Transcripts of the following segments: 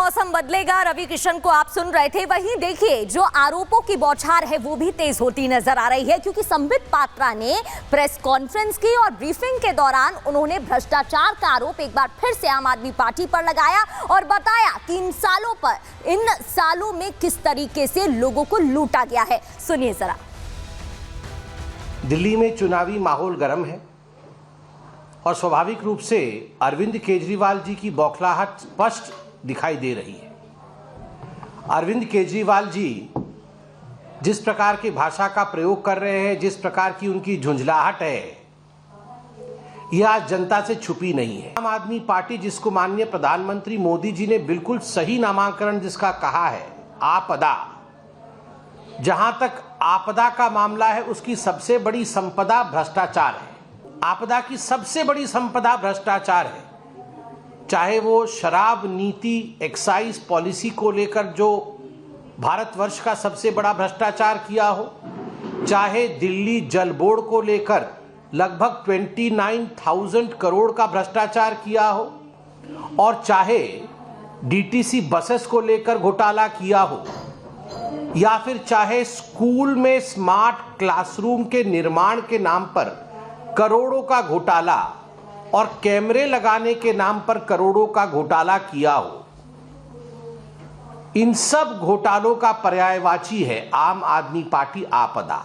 मौसम बदलेगा, रवि किशन को आप सुन रहे थे। वहीं देखिए, जो आरोपों की बौछार है वो भी तेज होती नजर आ रही है, क्योंकि संबित पात्रा ने प्रेस कॉन्फ्रेंस की और ब्रीफिंग के दौरान उन्होंने भ्रष्टाचार का आरोप एक बार फिर से आम आदमी पार्टी पर लगाया और बताया कि इन सालों में किस तरीके से लोगों को लूटा गया है। सुनिए जरा। दिल्ली में चुनावी माहौल गर्म है और स्वाभाविक रूप से अरविंद केजरीवाल जी की बौखलाहट स्पष्ट दिखाई दे रही है। अरविंद केजरीवाल जी जिस प्रकार की भाषा का प्रयोग कर रहे हैं, जिस प्रकार की उनकी झुंझलाहट है, यह आज जनता से छुपी नहीं है। आम आदमी पार्टी, जिसको माननीय प्रधानमंत्री मोदी जी ने बिल्कुल सही नामांकन जिसका कहा है, आपदा, जहां तक आपदा का मामला है उसकी सबसे बड़ी संपदा भ्रष्टाचार है। आपदा की सबसे बड़ी संपदा भ्रष्टाचार है। चाहे वो शराब नीति, एक्साइज पॉलिसी को लेकर जो भारतवर्ष का सबसे बड़ा भ्रष्टाचार किया हो, चाहे दिल्ली जल बोर्ड को लेकर लगभग 29,000 करोड़ का भ्रष्टाचार किया हो, और चाहे डीटीसी बसेस को लेकर घोटाला किया हो, या फिर चाहे स्कूल में स्मार्ट क्लासरूम के निर्माण के नाम पर करोड़ों का घोटाला और कैमरे लगाने के नाम पर करोड़ों का घोटाला किया हो, इन सब घोटालों का पर्यायवाची है आम आदमी पार्टी आपदा।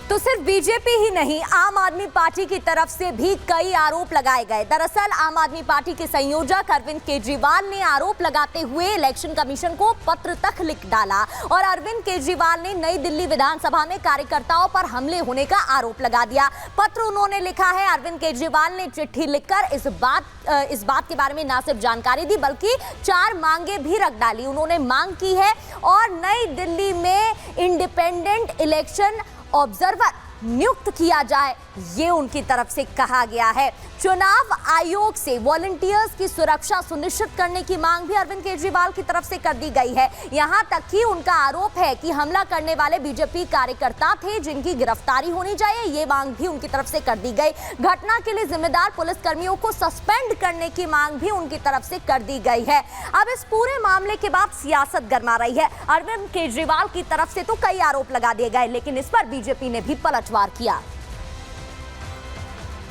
तो सिर्फ बीजेपी ही नहीं, आम आदमी पार्टी की तरफ से भी कई आरोप लगाए गए। दरअसल आम आदमी पार्टी के संयोजक अरविंद केजरीवाल ने आरोप लगाते हुए इलेक्शन कमीशन को पत्र तक लिख डाला और अरविंद केजरीवाल ने नई दिल्ली विधानसभा में कार्यकर्ताओं पर हमले होने का आरोप लगा दिया। पत्र उन्होंने लिखा है। अरविंद केजरीवाल ने चिट्ठी लिखकर इस बात के बारे में न सिर्फ जानकारी दी बल्कि 4 मांगे भी रख डाली। उन्होंने मांग की है और नई दिल्ली में इंडिपेंडेंट इलेक्शन ऑब्जर्वर नियुक्त किया जाए, ये उनकी तरफ से कहा गया है। चुनाव आयोग से वॉलंटियर्स की सुरक्षा सुनिश्चित करने की मांग भी अरविंद केजरीवाल की तरफ से कर दी गई है। यहां तक कि उनका आरोप है कि हमला करने वाले बीजेपी कार्यकर्ता थे जिनकी गिरफ्तारी होनी चाहिए, ये मांग भी उनकी तरफ से कर दी गई। घटना के लिए जिम्मेदार पुलिसकर्मियों को सस्पेंड करने की मांग भी उनकी तरफ से कर दी गई है। अब इस पूरे मामले के बाद सियासत गरमा रही है। अरविंद केजरीवाल की तरफ से तो कई आरोप लगा दिए गए, लेकिन इस पर बीजेपी ने भी पलटवार किया।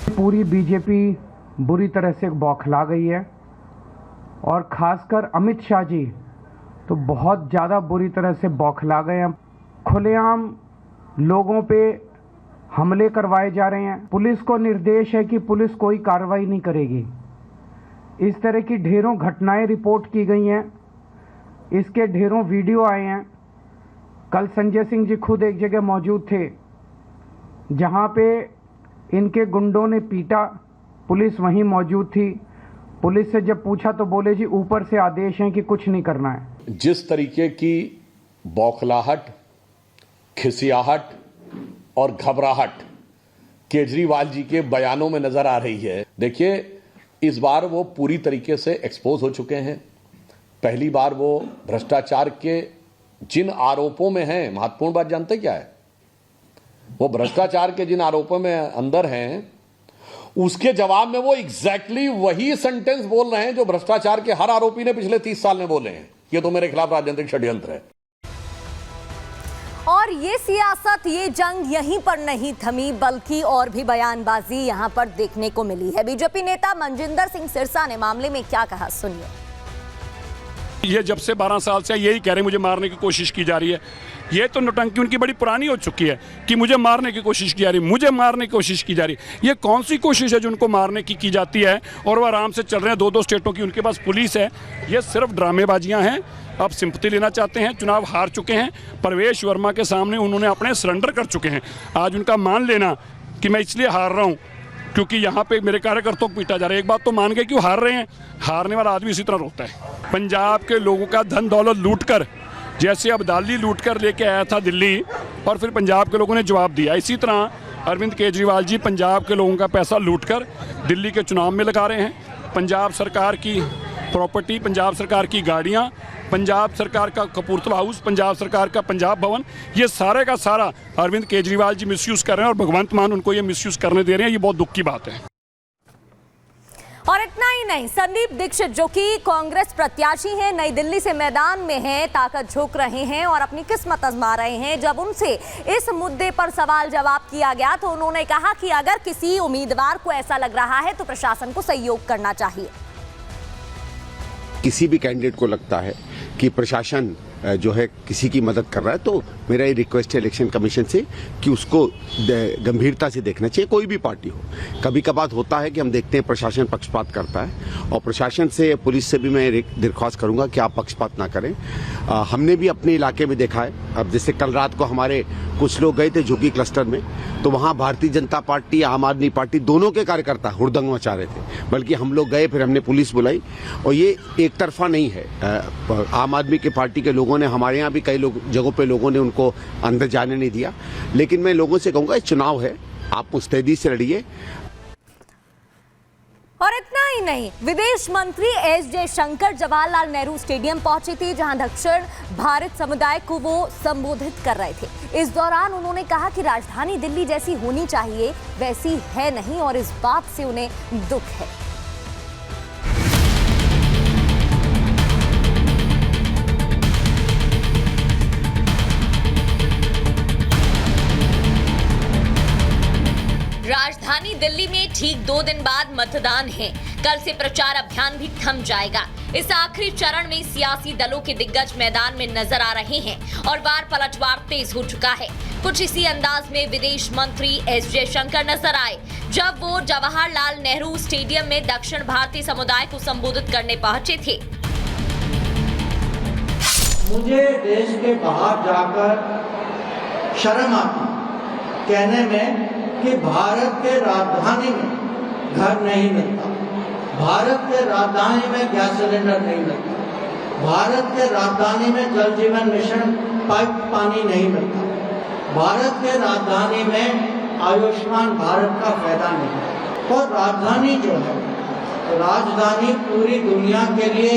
पूरी बीजेपी बुरी तरह से बौखला गई है और खासकर अमित शाह जी तो बहुत ज़्यादा बुरी तरह से बौखला गए हैं। खुलेआम लोगों पे हमले करवाए जा रहे हैं। पुलिस को निर्देश है कि पुलिस कोई कार्रवाई नहीं करेगी। इस तरह की ढेरों घटनाएं रिपोर्ट की गई हैं, इसके ढेरों वीडियो आए हैं। कल संजय सिंह जी खुद एक जगह मौजूद थे जहां पे इनके गुंडों ने पीटा, पुलिस वहीं मौजूद थी। पुलिस से जब पूछा तो बोले जी ऊपर से आदेश है कि कुछ नहीं करना है। जिस तरीके की बौखलाहट, खिसियाहट और घबराहट केजरीवाल जी के बयानों में नजर आ रही है, देखिए इस बार वो पूरी तरीके से एक्सपोज हो चुके हैं। पहली बार वो भ्रष्टाचार के जिन आरोपों में हैं, महत्वपूर्ण बात जानते क्या है, वो भ्रष्टाचार के जिन आरोपों में अंदर हैं उसके जवाब में वो एग्जैक्टली वही सेंटेंस बोल रहे हैं जो भ्रष्टाचार के हर आरोपी ने पिछले 30 साल में बोले हैं। ये तो मेरे खिलाफ राजनीतिक षड्यंत्र है। और ये सियासत, ये जंग यहीं पर नहीं थमी बल्कि और भी बयानबाजी यहां पर देखने को मिली है। बीजेपी नेता मनजिंदर सिंह सिरसा ने मामले में क्या कहा, सुनिए। ये जब से 12 साल से यही कह रहे हैं मुझे मारने की कोशिश की जा रही है। ये तो नौटंकी उनकी बड़ी पुरानी हो चुकी है कि मुझे मारने की कोशिश की जा रही है, मुझे मारने की कोशिश की जा रही है। ये कौन सी कोशिश है जो उनको मारने की जाती है और वो आराम से चल रहे हैं। 2-2 स्टेटों की उनके पास पुलिस है। ये सिर्फ ड्रामेबाजियां हैं। अब सिंपैथी लेना चाहते हैं। चुनाव हार चुके हैं। परवेश वर्मा के सामने उन्होंने अपने सरेंडर कर चुके हैं। आज उनका मान लेना कि मैं इसलिए हार रहा हूँ क्योंकि यहाँ पे मेरे कार्यकर्ताओं को पीटा जा रहा है। एक बात तो मान गए कि वो हार रहे हैं। हारने वाला आदमी इसी तरह रोता है। पंजाब के लोगों का धन दौलत लूटकर, जैसे अब्दाली लूटकर लेके आया था दिल्ली और फिर पंजाब के लोगों ने जवाब दिया, इसी तरह अरविंद केजरीवाल जी पंजाब के लोगों का पैसा लूटकर दिल्ली के चुनाव में लगा रहे हैं। पंजाब सरकार की प्रॉपर्टी, पंजाब सरकार की गाड़ियाँ, पंजाब सरकार का कपूरथला हाउस, पंजाब सरकार का पंजाब भवन, ये सारे का सारा अरविंद केजरीवाल जी मिसयूज़ कर रहे हैं और भगवंत मान उनको ये मिसयूज़ करने दे रहे हैं। ये बहुत दुख की बात है। और इतना ही नहीं, संदीप दीक्षित जो कि कांग्रेस प्रत्याशी हैं, नई दिल्ली से मैदान में हैं, ताकत झोंक रहे हैं और अपनी किस्मत आजमा रहे हैं। जब उनसे इस मुद्दे पर सवाल जवाब किया गया तो उन्होंने कहा कि अगर किसी उम्मीदवार को ऐसा लग रहा है तो प्रशासन को सहयोग करना चाहिए। किसी भी कैंडिडेट को लगता है कि प्रशासन जो है किसी की मदद कर रहा है, तो मेरा ये रिक्वेस्ट है इलेक्शन कमीशन से कि उसको गंभीरता से देखना चाहिए, कोई भी पार्टी हो। कभी कभार होता है कि हम देखते हैं प्रशासन पक्षपात करता है, और प्रशासन से, पुलिस से भी मैं दरख्वास्त करूंगा कि आप पक्षपात ना करें। हमने भी अपने इलाके में देखा है। अब जैसे कल रात को हमारे कुछ लोग गए थे झुग्गी क्लस्टर में, तो वहाँ भारतीय जनता पार्टी, आम आदमी पार्टी दोनों के कार्यकर्ता हुड़दंग मचा रहे थे। बल्कि हम लोग गए, फिर हमने पुलिस बुलाई, और ये एक तरफा नहीं है। आम आदमी के पार्टी के लोगों ने, हमारे यहाँ भी कई जगहों पे लोगों ने उनको अंदर जाने नहीं दिया। लेकिन मैं लोगों से कहूँगा, चुनाव है, आप मुस्तैदी से लड़िए। और इतना ही नहीं, विदेश मंत्री एस जयशंकर जवाहरलाल नेहरू स्टेडियम पहुंचे थे, जहां दक्षिण भारत समुदाय को वो संबोधित कर रहे थे। इस दौरान उन्होंने कहा कि राजधानी दिल्ली जैसी होनी चाहिए वैसी है नहीं, और इस बात से उन्हें दुख है। राजधानी दिल्ली में ठीक 2 दिन बाद मतदान है। कल से प्रचार अभियान भी थम जाएगा। इस आखिरी चरण में सियासी दलों के दिग्गज मैदान में नजर आ रहे हैं और वार पलटवार तेज हो चुका है। कुछ इसी अंदाज में विदेश मंत्री एस जयशंकर नजर आए जब वो जवाहरलाल नेहरू स्टेडियम में दक्षिण भारतीय समुदाय को संबोधित करने पहुंचे थे। मुझे देश के बाहर जाकर शर्म आती कहने में कि भारत के राजधानी में घर नहीं मिलता, भारत के राजधानी में गैस सिलेंडर नहीं मिलता, भारत के राजधानी में जल जीवन मिशन पाइप पानी नहीं मिलता, भारत के राजधानी में आयुष्मान भारत का फायदा नहीं है। और राजधानी जो है, राजधानी पूरी दुनिया के लिए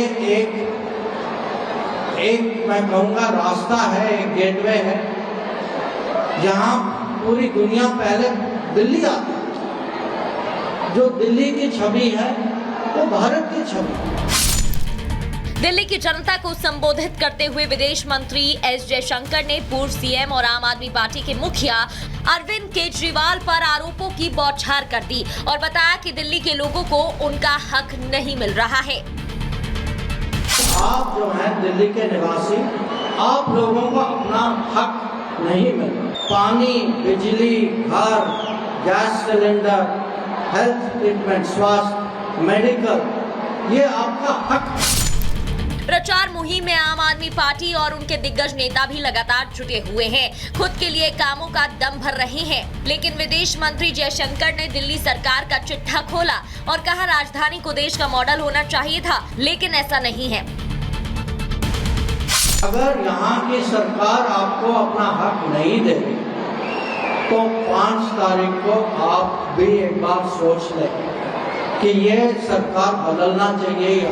एक मैं कहूँगा रास्ता है, एक गेटवे है, जहाँ पूरी दुनिया पहले दिल्ली आती है। जो दिल्ली की छवि है वो भारत की छवि। दिल्ली की जनता को संबोधित करते हुए विदेश मंत्री एस जयशंकर ने पूर्व सीएम और आम आदमी पार्टी के मुखिया अरविंद केजरीवाल पर आरोपों की बौछार कर दी और बताया कि दिल्ली के लोगों को उनका हक नहीं मिल रहा है। आप जो हैं दिल्ली के निवासी, आप लोगों को अपना हक नहीं मिल रहा। पानी, बिजली, घर, गैस सिलेंडर, हेल्थ ट्रीटमेंट, स्वास्थ्य, मेडिकल, ये आपका हक। प्रचार मुहिम में आम आदमी पार्टी और उनके दिग्गज नेता भी लगातार जुटे हुए हैं, खुद के लिए कामों का दम भर रहे हैं। लेकिन विदेश मंत्री जयशंकर ने दिल्ली सरकार का चिट्ठा खोला और कहा राजधानी को देश का मॉडल होना चाहिए था, लेकिन ऐसा नहीं है। अगर यहाँ की सरकार आपको अपना हक नहीं देगी तो 5 तारीख को आप भी एक बार सोच लें कि ये सरकार बदलना चाहिए या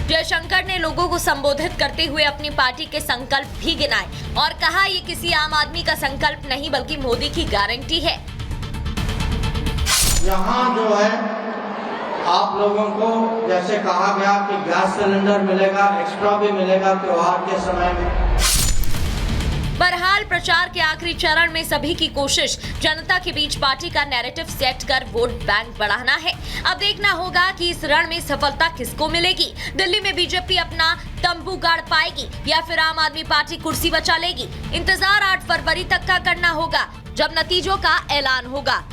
जयशंकर ने लोगों को संबोधित करते हुए अपनी पार्टी के संकल्प भी गिनाए और कहा ये किसी आम आदमी का संकल्प नहीं बल्कि मोदी की गारंटी है। यहाँ जो है आप लोगों को जैसे कहा गया कि गैस सिलेंडर मिलेगा, एक्स्ट्रा भी मिलेगा त्योहार के समय में। बहरहाल प्रचार के आखिरी चरण में सभी की कोशिश जनता के बीच पार्टी का नैरेटिव सेट कर वोट बैंक बढ़ाना है। अब देखना होगा कि इस रण में सफलता किसको मिलेगी। दिल्ली में बीजेपी अपना तंबू गाड़ पाएगी या फिर आम आदमी पार्टी कुर्सी बचा लेगी। इंतजार 8 फरवरी तक का करना होगा जब नतीजों का ऐलान होगा।